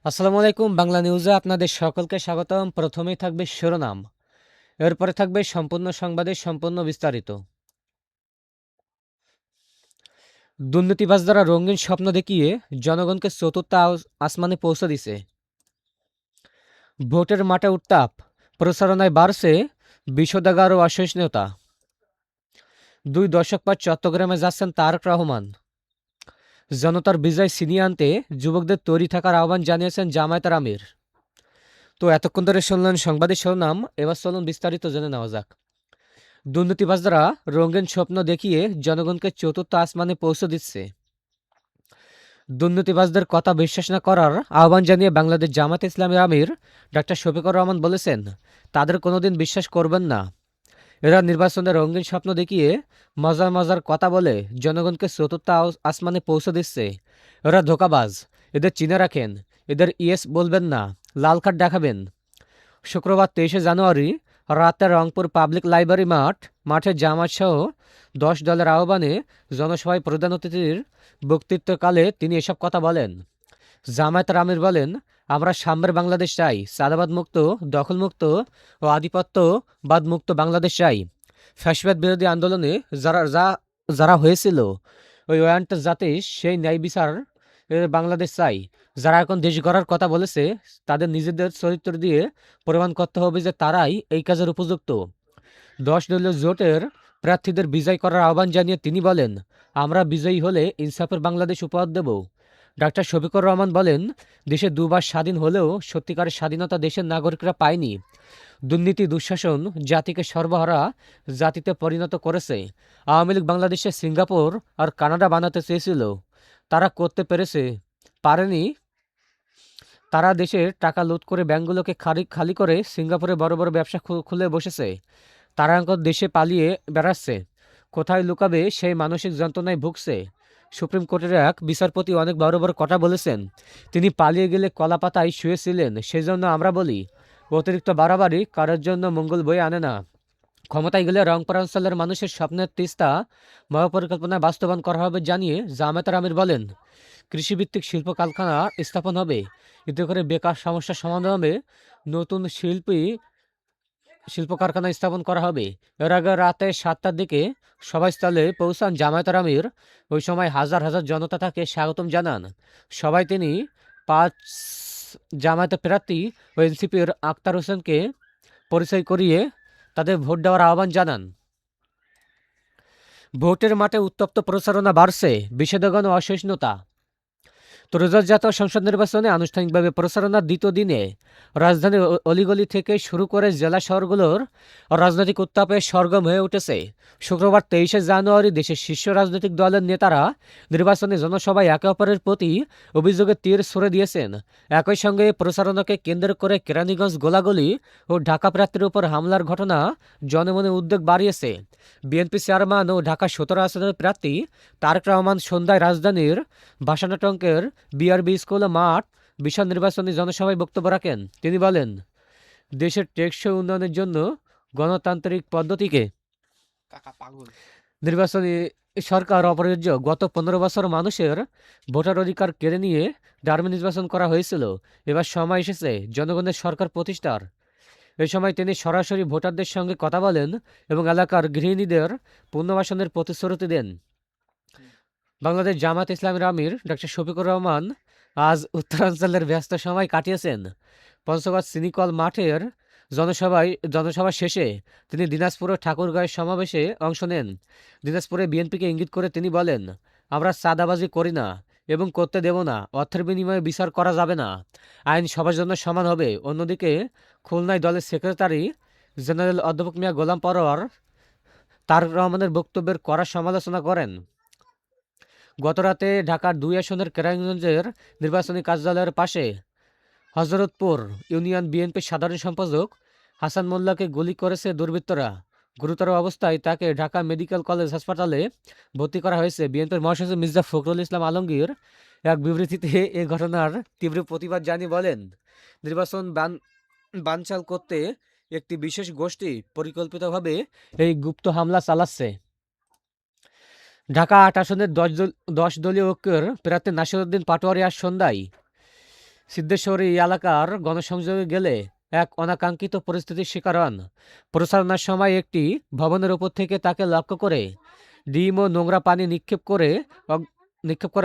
আসসালামু আলাইকুম। বাংলা নিউজে আপনাদের সকলকে স্বাগতম। প্রথমেই থাকবে শিরোনাম, এরপরে থাকবে সম্পূর্ণ সংবাদের সম্পূর্ণ বিস্তারিত। দুর্নীতিবাজরা রঙিন স্বপ্ন দেখিয়ে জনগণকে চতুর্থ আসমানে পৌঁছে দিছে। ভোটের মাঠে উত্তাপ, প্রচারণায় বাড়ছে বিষোদাগার ও অসহিষ্ণুতা। 2 দশক পর চট্টগ্রামে যাচ্ছেন তারেক রহমান। জনতার বিজয় ছিনিয়ে আনতে যুবকদের তৈরি থাকার আহ্বান জানিয়েছেন জামায়াতের আমির। তো এতক্ষণ ধরে শুনলেন সংবাদের শিরোনাম, এবার চলুন বিস্তারিত জেনে নেওয়া যাক। দুর্নীতিবাজরা রঙিন স্বপ্ন দেখিয়ে জনগণকে চতুর্থ আসমানে পৌঁছে দিচ্ছে। দুর্নীতিবাজদের কথা বিশ্বাস না করার আহ্বান জানিয়ে বাংলাদেশ জামায়াতে ইসলামীর আমির ডাক্তার শফিকুর রহমান বলেছেন, তাদের কোনোদিন বিশ্বাস করবেন না। এরা নির্বাচনের রঙিন স্বপ্ন দেখিয়ে মজার মজার কথা বলে জনগণকে চতুর্থ আসমানে পৌঁছে দিচ্ছে। এরা ধোঁকাবাজ, এদের চিনে রাখেন। এদের ইয়েস বলবেন না, লাল কার্ড দেখাবেন। শুক্রবার 23শে জানুয়ারি রাতে রংপুর পাবলিক লাইব্রেরি মাঠে জামায়াতসহ 10 দলের আহ্বানে জনসভায় প্রধান অতিথির বক্তৃতাকালে তিনি এসব কথা বলেন। জামায়াতের আমির বলেন, আমরা সাম্যের বাংলাদেশ চাই, চাঁদাবাদ মুক্ত, দখলমুক্ত ও আধিপত্যবাদ মুক্ত বাংলাদেশ চাই। ফ্যাসিবাদ বিরোধী আন্দোলনে যারা হয়েছিল ওই ওয়ান্ট যাতে সেই ন্যায় বিচার বাংলাদেশ চাই। যারা এখন দেশ গড়ার কথা বলেছে তাদের নিজেদের চরিত্র দিয়ে প্রমাণ করতে হবে যে তারাই এই কাজের উপযুক্ত। 10 দলীয় জোটের প্রার্থীদের বিজয় করার আহ্বান জানিয়ে তিনি বলেন, আমরা বিজয়ী হলে ইনসাফের বাংলাদেশ উপহার দেব। ডাক্তার শফিকুর রহমান বলেন, দেশে দুবার স্বাধীন হলেও সত্যিকারের স্বাধীনতা দেশের নাগরিকরা পায়নি। দুর্নীতি দুঃশাসন জাতিকে সর্বহারা জাতিতে পরিণত করেছে। আওয়ামী লীগ বাংলাদেশে সিঙ্গাপুর আর কানাডা বানাতে চেয়েছিল, তারা করতে পারেনি। তারা দেশের টাকা লুট করে ব্যাংকগুলোকে খালি করে সিঙ্গাপুরে বড় বড় ব্যবসা খুলে বসেছে। তারা এখন দেশে পালিয়ে বেড়াচ্ছে। কোথায় লুকাবে সেই মানসিক যন্ত্রণায় ভুগছে। সুপ্রিম কোর্টের এক বিচারপতি অনেক বড় বড় কথা বলেছেন। তিনি পালিয়ে গেলে কলাপাতায় শুয়েছিলেন। সেই জন্য আমরা বলি, অতিরিক্ত বাড়াবাড়ি কারোর জন্য মঙ্গল বয়ে আনে না। ক্ষমতায় গেলে রংপুর অঞ্চলের মানুষের স্বপ্নের তিস্তা মহাপরিকল্পনা বাস্তবায়ন করা হবে জানিয়ে জামায়াতের আমির বলেন, কৃষিভিত্তিক শিল্প কারখানা স্থাপন হবে, এতে করে বেকার সমস্যার সমাধান হবে। নতুন শিল্প কারখানা স্থাপন করা হবে। এর আগে রাতে 7টার দিকে সভাস্থলে পৌঁছান জামায়াতের আমির। ওই সময় হাজার হাজার জনতা তাকে স্বাগতম জানান। সবাই তিনি 5 জামায়াতের প্রার্থী ও এনসিপির আক্তার হোসেনকে পরিচয় করিয়ে তাদের ভোট দেওয়ার আহ্বান জানান। ভোটের মাঠে উত্তপ্ত প্রচারণা বাড়ছে বিষেধজ্ঞান ও অসহিষ্ণুতা। ত্রয়োদশ সংসদ নির্বাচনে আনুষ্ঠানিকভাবে প্রচারণার দ্বিতীয় দিনে রাজধানীর অলিগলি থেকে শুরু করে জেলা শহরগুলোর রাজনৈতিক উত্তাপে সরগরম হয়ে উঠেছে। শুক্রবার 23শে জানুয়ারি দেশের শীর্ষ রাজনৈতিক দলের নেতারা নির্বাচনী জনসভায় একে অপরের প্রতি অভিযোগের তীর ছুড়ে দিয়েছেন। একই সঙ্গে প্রচারণাকে কেন্দ্র করে কেরানীগঞ্জ গোলাগুলি ও ঢাকা প্রার্থীর উপর হামলার ঘটনা জনমনে উদ্বেগ বাড়িয়েছে। বিএনপি চেয়ারম্যান ও ঢাকা 17 আসনের প্রার্থী তারেক রহমান সন্ধ্যায় রাজধানীর ভাসানটঙ্কের বিআরবি স্কুল মাঠ বিশাল নির্বাচনী জনসভায় বক্তব্য রাখেন। তিনি বলেন, দেশের টেকসই উন্নয়নের জন্য গণতান্ত্রিক পদ্ধতিকে নির্বাচনী সরকার অপরিহার্য। গত 15 বছর মানুষের ভোটার অধিকার কেড়ে নিয়ে ডামি নির্বাচন করা হয়েছিল। এবার সময় এসেছে জনগণের সরকার প্রতিষ্ঠার। এই সময় তিনি সরাসরি ভোটারদের সঙ্গে কথা বলেন এবং এলাকার গৃহিণীদের পুনর্বাসনের প্রতিশ্রুতি দেন। বাংলাদেশ জামায়াত ইসলামীর আমির ডাক্তার শফিকুর রহমান আজ উত্তরাঞ্চলের ব্যস্ত সময় কাটিয়েছেন। পঞ্চগড় সিনিকল মাঠের জনসভা শেষে তিনি দিনাজপুর ও ঠাকুরগাঁয়ের সমাবেশে অংশ নেন। দিনাজপুরে বিএনপিকে ইঙ্গিত করে তিনি বলেন, আমরা চাঁদাবাজি করি না এবং করতে দেব না। অর্থের বিনিময়ে বিচার করা যাবে না। আইন সবার জন্য সমান হবে। অন্যদিকে খুলনায় দলের সেক্রেটারি জেনারেল অধ্যাপক মিয়া গোলাম পরোয়ার তারেক রহমানের বক্তব্যের কড়া সমালোচনা করেন। গতরাতে ঢাকার 2 আসনের কেরানীগঞ্জের নির্বাচনী কার্যালয়ের পাশে হজরতপুর ইউনিয়ন বিএনপির সাধারণ সম্পাদক হাসান মোল্লাকে গুলি করেছে দুর্বৃত্তরা। গুরুতর অবস্থায় তাকে ঢাকা মেডিকেল কলেজ হাসপাতালে ভর্তি করা হয়েছে। বিএনপির মহাসচিব মির্জা ফখরুল ইসলাম আলমগীর এক বিবৃতিতে এ ঘটনার তীব্র প্রতিবাদ জানিয়ে বলেন, নির্বাচন বানচাল করতে একটি বিশেষ গোষ্ঠী পরিকল্পিতভাবে এই গুপ্ত হামলা চালাচ্ছে। ঢাকা 8 আসনের 10 দলীয় ঐক্যের প্রার্থী নাসিরউদ্দিন পাটোয়ারি আজ সন্ধ্যায় সিদ্ধেশ্বরী এলাকার গণসংযোগে গেলে এক অনাকাঙ্ক্ষিত পরিস্থিতির শিকার হন। প্রচারণার সময় একটি ভবনের উপর থেকে তাকে লক্ষ্য করে ডিম ও নোংরা পানি নিক্ষেপ করে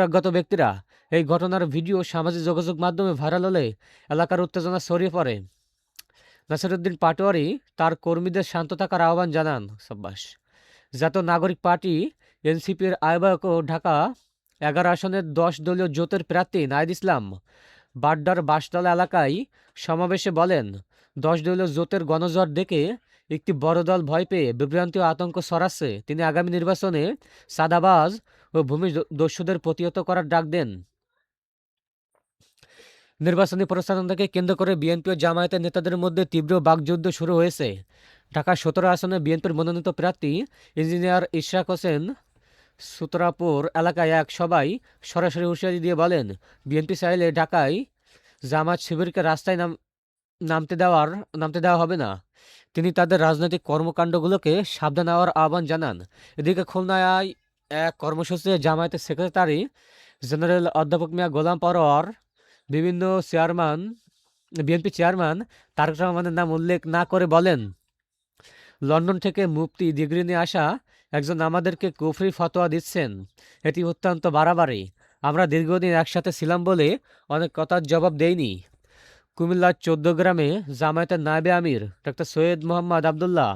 অজ্ঞাত ব্যক্তিরা। এই ঘটনার ভিডিও সামাজিক যোগাযোগ মাধ্যমে ভাইরাল হলে এলাকার উত্তেজনা ছড়িয়ে পড়ে। নাসিরুদ্দিন পাটোয়ারি তার কর্মীদের শান্ত থাকার আহ্বান জানান। সাব্বাস। জাতীয় নাগরিক পার্টি এনসিপির আহ্বায়ক ও ঢাকা 11 আসনের 10 দলীয় জোটের প্রার্থী নাহিদ ইসলাম বাড্ডার বাঁশতলা এলাকায় সমাবেশে বলেন, 10 দলীয় জোটের গণজোয়ার দেখে একটি বড় দল ভয় পেয়ে বিভ্রান্তি ও আতঙ্ক ছড়াচ্ছে। তিনি আগামী নির্বাচনে সাদাবাজ ও ভূমি দস্যুদের প্রতিহত করার ডাক দেন। নির্বাচনী প্রচারণাকে কেন্দ্র করে বিএনপি ও জামায়াতের নেতাদের মধ্যে তীব্র বাকযুদ্ধ শুরু হয়েছে। ঢাকা 17 আসনে বিএনপির মনোনীত প্রার্থী ইঞ্জিনিয়ার ইশরাক হোসেন সুতরাপুর এলাকায় এক সভায় সরাসরি হুঁশিয়ারি দিয়ে বলেন, বিএনপি চাইলে ঢাকায় জামাত শিবিরকে রাস্তায় নামতে দেওয়া হবে না। তিনি তাদের রাজনৈতিক কর্মকাণ্ডগুলোকে সাবধান হওয়ার আহ্বান জানান। এদিকে খুলনায় এক কর্মসূচিতে জামায়াতের সেক্রেটারি জেনারেল অধ্যাপক মিয়া গোলাম পরোয়ার বিএনপি চেয়ারম্যান তারেক রহমানের নাম উল্লেখ না করে বলেন, লন্ডন থেকে মুফতি ডিগ্রি নিয়ে আসা একজন আমাদেরকে কুফরি ফতোয়া দিচ্ছেন। এটি অত্যন্ত বাড়াবাড়ি। আমরা দীর্ঘদিন একসাথে ছিলাম বলে অনেক কথার জবাব দেইনি। কুমিল্লার 14 গ্রামে জামায়াতের নায়েবে আমির ডক্টর সৈয়দ মোহাম্মদ আবদুল্লাহ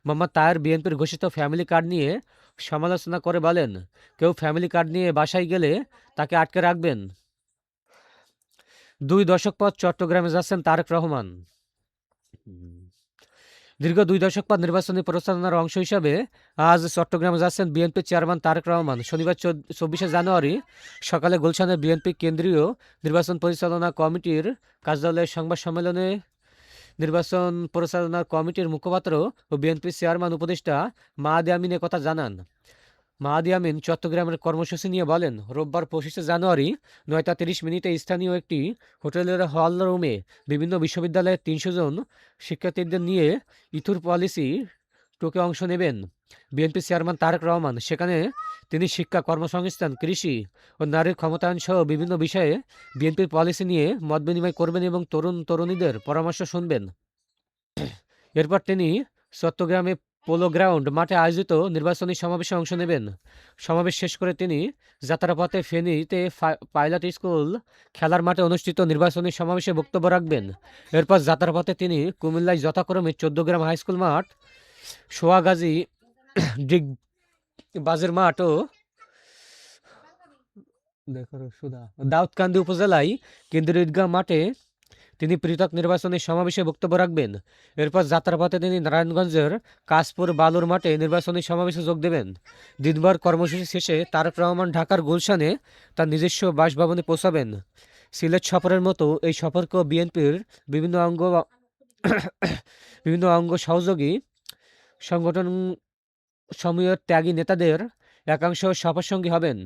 মোহাম্মদ তাহের বিএনপির ঘোষিত ফ্যামিলি কার্ড নিয়ে সমালোচনা করে বলেন, কেউ ফ্যামিলি কার্ড নিয়ে বাসায় গেলে তাকে আটকে রাখবেন। 2 দশক পর চট্টগ্রামে যাচ্ছেন তারেক রহমান। দীর্ঘ 2 দশক পর নির্বাচনী প্রচারণার অংশ হিসাবে আজ চট্টগ্রামে যাচ্ছেন বিএনপি চেয়ারম্যান তারেক রহমান। শনিবার 24শে জানুয়ারি সকালে গুলশানের বিএনপি কেন্দ্রীয় নির্বাচন পরিচালনা কমিটির কার্যালয়ের সংবাদ সম্মেলনে নির্বাচন পরিচালনা কমিটির মুখপাত্র ও বিএনপি চেয়ারম্যান উপদেষ্টা মাহাদি আমিন কথা জানান। মাহাদি আমিন চট্টগ্রামের কর্মসূচি নিয়ে বলেন, রোববার 25শে জানুয়ারি 9টা 30 মিনিটে স্থানীয় একটি হোটেলের হল রুমে বিভিন্ন বিশ্ববিদ্যালয়ের 300 জন শিক্ষার্থীদের নিয়ে ইথুর পলিসি টোকে অংশ নেবেন বিএনপি চেয়ারম্যান তারেক রহমান। সেখানে তিনি শিক্ষা, কর্মসংস্থান, কৃষি ও নারীর ক্ষমতায়ন সহ বিভিন্ন বিষয়ে বিএনপির পলিসি নিয়ে মত বিনিময় করবেন এবং তরুণীদের পরামর্শ শুনবেন। এরপর তিনি চট্টগ্রামে পোলো গ্রাউন্ড মাঠে আয়োজিত নির্বাচনী সমাবেশে অংশ নেবেন। সমাবেশ শেষ করে তিনি যাত্রাপথে ফেনীতে পাইলট স্কুল খেলার মাঠে অনুষ্ঠিত নির্বাচনী সমাবেশে বক্তব্য রাখবেন। এরপর যাত্রাপথে তিনি কুমিল্লায় যথাক্রমে 14 গ্রাম হাই স্কুল মাঠ, সোয়াগাজী ডিগবাজের মাঠ ও দাউদকান্দি উপজেলায় কেন্দ্রীয় ঈদগাহ মাঠে তিনি পৃথক নির্বাচনী সমাবেশে বক্তব্য রাখবেন। এরপর যাত্রাপথে তিনি নারায়ণগঞ্জের কাশপুর বালুর মাঠে নির্বাচনী সমাবেশে যোগ দেবেন। দিনভর কর্মসূচি শেষে তারেক রহমান ঢাকার গুলশানে তার নিজস্ব বাসভবনে পৌঁছাবেন। সিলেট সফরের মতো এই সফরকেও বিএনপির বিভিন্ন অঙ্গ সহযোগী সংগঠন সমূহের ত্যাগী নেতাদের একাংশ সফরসঙ্গী হবেন।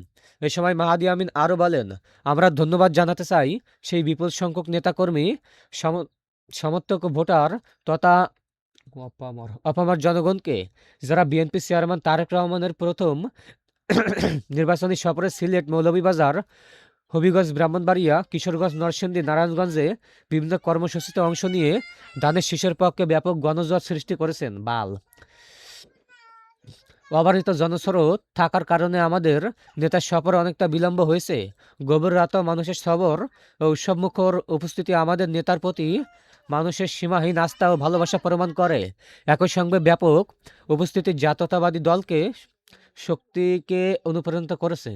এ সময় মাহাদি আমিন আরও বলেন, আমরা ধন্যবাদ জানাতে চাই সেই বিপুল সংখ্যক নেতাকর্মী, সমর্থক, ভোটার তথা অপামর জনগণকে যারা বিএনপি চেয়ারম্যান তারেক রহমানের প্রথম নির্বাচনী সফরে সিলেট, মৌলভীবাজার, হবিগঞ্জ, ব্রাহ্মণবাড়িয়া, কিশোরগঞ্জ, নরসিংদী, নারায়ণগঞ্জে বিভিন্ন কর্মসূচিতে অংশ নিয়ে ধানের শীষের পক্ষে ব্যাপক গণজোয়ার সৃষ্টি করেছেন। অবারিত জনস্রোত থাকার কারণে আমাদের নেতার সফরে অনেকটা বিলম্ব হয়েছে। গভীর রাতেও মানুষের সবর ও উৎসবমুখর উপস্থিতি আমাদের নেতার প্রতি মানুষের সীমাহীন আস্থা ও ভালোবাসা প্রমাণ করে। একই সঙ্গে ব্যাপক উপস্থিতি জাতীয়তাবাদী দলকে শক্তিকে অনুপ্রাণিত করেছে।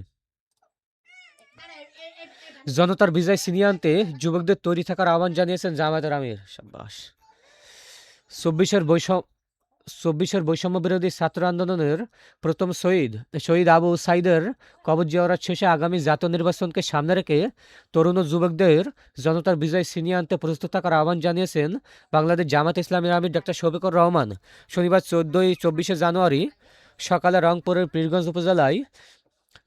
জনতার বিজয় ছিনিয়ে আনতে যুবকদের তৈরি থাকার আহ্বান জানিয়েছেন জামায়াতের আমির। সাব্বাস। 24 বৈষম্য বিরোধী ছাত্র আন্দোলনের প্রথম শহীদ আবু সাইদের কবর জিয়ারত শেষে আগামী জাতীয় নির্বাচনকে সামনে রেখে তরুণ ও যুবকদের জনতার বিজয় ছিনিয়ে আনতে প্রস্তুত থাকার আহ্বান জানিয়েছেন বাংলাদেশ জামাত ইসলামীর আমির ডক্টর শফিকুর রহমান। শনিবার 24শে জানুয়ারি সকালে রংপুরের পীরগঞ্জ উপজেলায়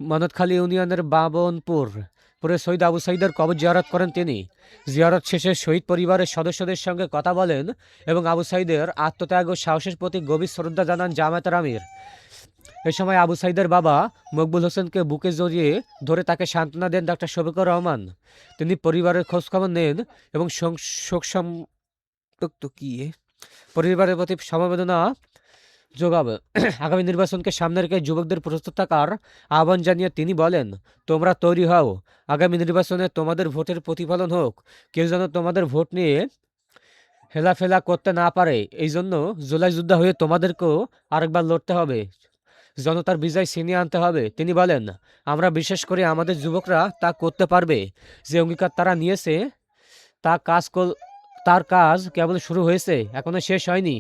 মনদখালী ইউনিয়নের বাবনপুরে শহীদ আবু সাইদের কবর জিয়ারত করেন তিনি। জিয়ারত শেষে শহীদ পরিবারের সদস্যদের সঙ্গে কথা বলেন এবং আবু সাইদের আত্মত্যাগ ও সাহসের প্রতি গভীর শ্রদ্ধা জানান জামায়াতের আমির। এ সময় আবু সাইদের বাবা মকবুল হোসেনকে বুকে জড়িয়ে ধরে তাকে সান্ত্বনা দেন ডাক্তার শফিকুর রহমান। তিনি পরিবারের খোঁজখবর নেন এবং শোক কি পরিবারের প্রতি সমবেদনা যোগাবে। আগামী নির্বাচনকে সামনে রেখে যুবকদের প্রস্তুত থাকার আহ্বান জানিয়ে তিনি বলেন, তোমরা তৈরি হও, আগামী নির্বাচনে তোমাদের ভোটের প্রতিফলন হোক। কেউ যেন তোমাদের ভোট নিয়ে হেলাফেলা করতে না পারে। এই জন্য জুলাই যোদ্ধা হয়ে তোমাদেরকেও আরেকবার লড়তে হবে, জনতার বিজয় ছিনিয়ে আনতে হবে। তিনি বলেন, আমরা বিশ্বাস করি আমাদের যুবকরা তা করতে পারবে। যে অঙ্গীকার তারা নিয়েছে তা তার কাজ কেবল শুরু হয়েছে, এখনো শেষ হয়নি।